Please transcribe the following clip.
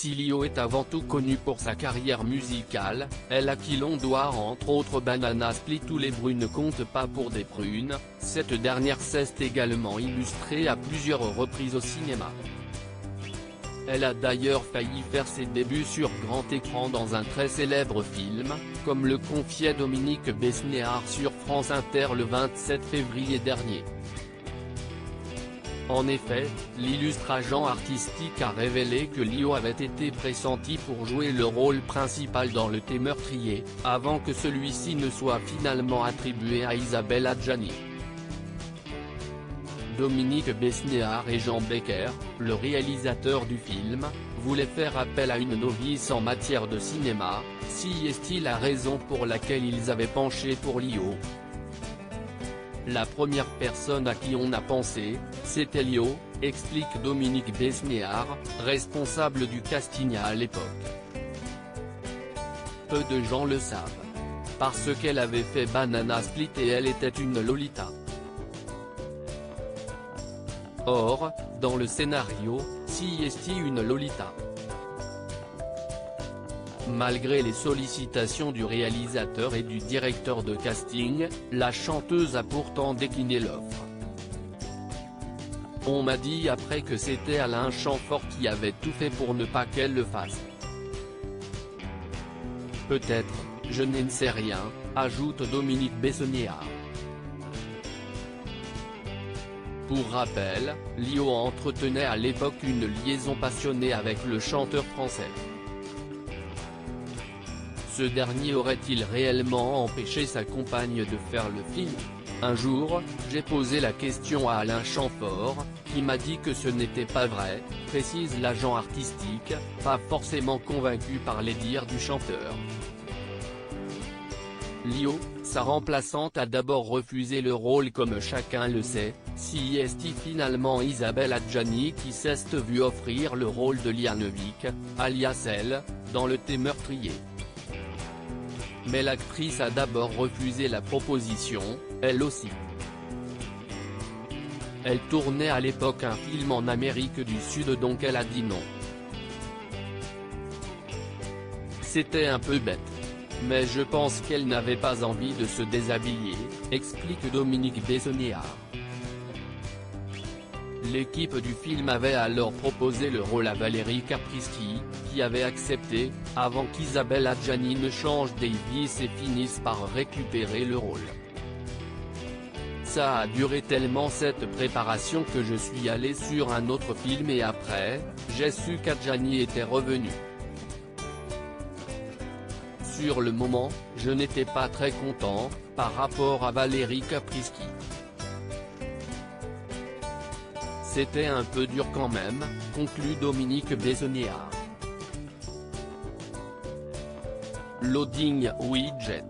Si Lio est avant tout connue pour sa carrière musicale, elle à qui l'on doit entre autres Banana Split ou Les Brunes ne comptent pas pour des prunes, cette dernière s'est également illustrée à plusieurs reprises au cinéma. Elle a d'ailleurs failli faire ses débuts sur grand écran dans un très célèbre film, comme le confiait Dominique Besnéard sur France Inter le 27 février dernier. En effet, l'illustre agent artistique a révélé que Lio avait été pressenti pour jouer le rôle principal dans Le Thé meurtrier, avant que celui-ci ne soit finalement attribué à Isabelle Adjani. Dominique Besnéard et Jean Becker, le réalisateur du film, voulaient faire appel à une novice en matière de cinéma, si est-il la raison pour laquelle ils avaient penché pour Lio. La première personne à qui on a pensé, c'était Lio, explique Dominique Besnéard, responsable du casting à l'époque. Peu de gens le savent. Parce qu'elle avait fait Banana Split et elle était une Lolita. Or, dans le scénario, si est une Lolita. Malgré les sollicitations du réalisateur et du directeur de casting, la chanteuse a pourtant décliné l'offre. On m'a dit après que c'était Alain Chamfort qui avait tout fait pour ne pas qu'elle le fasse. Peut-être, je n'en sais rien, ajoute Dominique Besnéard. Pour rappel, Lio entretenait à l'époque une liaison passionnée avec le chanteur français. Ce dernier aurait-il réellement empêché sa compagne de faire le film? Un jour, j'ai posé la question à Alain Chamfort, qui m'a dit que ce n'était pas vrai, précise l'agent artistique, pas forcément convaincu par les dires du chanteur. Lio, sa remplaçante a d'abord refusé le rôle comme chacun le sait, si est finalement Isabelle Adjani qui s'est vue offrir le rôle de Lianovic, alias elle, dans Le Thé meurtrier. Mais l'actrice a d'abord refusé la proposition, elle aussi. Elle tournait à l'époque un film en Amérique du Sud donc elle a dit non. C'était un peu bête. Mais je pense qu'elle n'avait pas envie de se déshabiller, explique Dominique Besnéard. L'équipe du film avait alors proposé le rôle à Caprisky, qui avait accepté, avant qu'Isabelle Adjani ne change Davis et finisse par récupérer le rôle. Ça a duré tellement cette préparation que je suis allé sur un autre film et après, j'ai su qu'Adjani était revenue. Sur le moment, je n'étais pas très content, par rapport à Valérie Caprisky. C'était un peu dur quand même, conclut Dominique Besnéard. Loading Widget.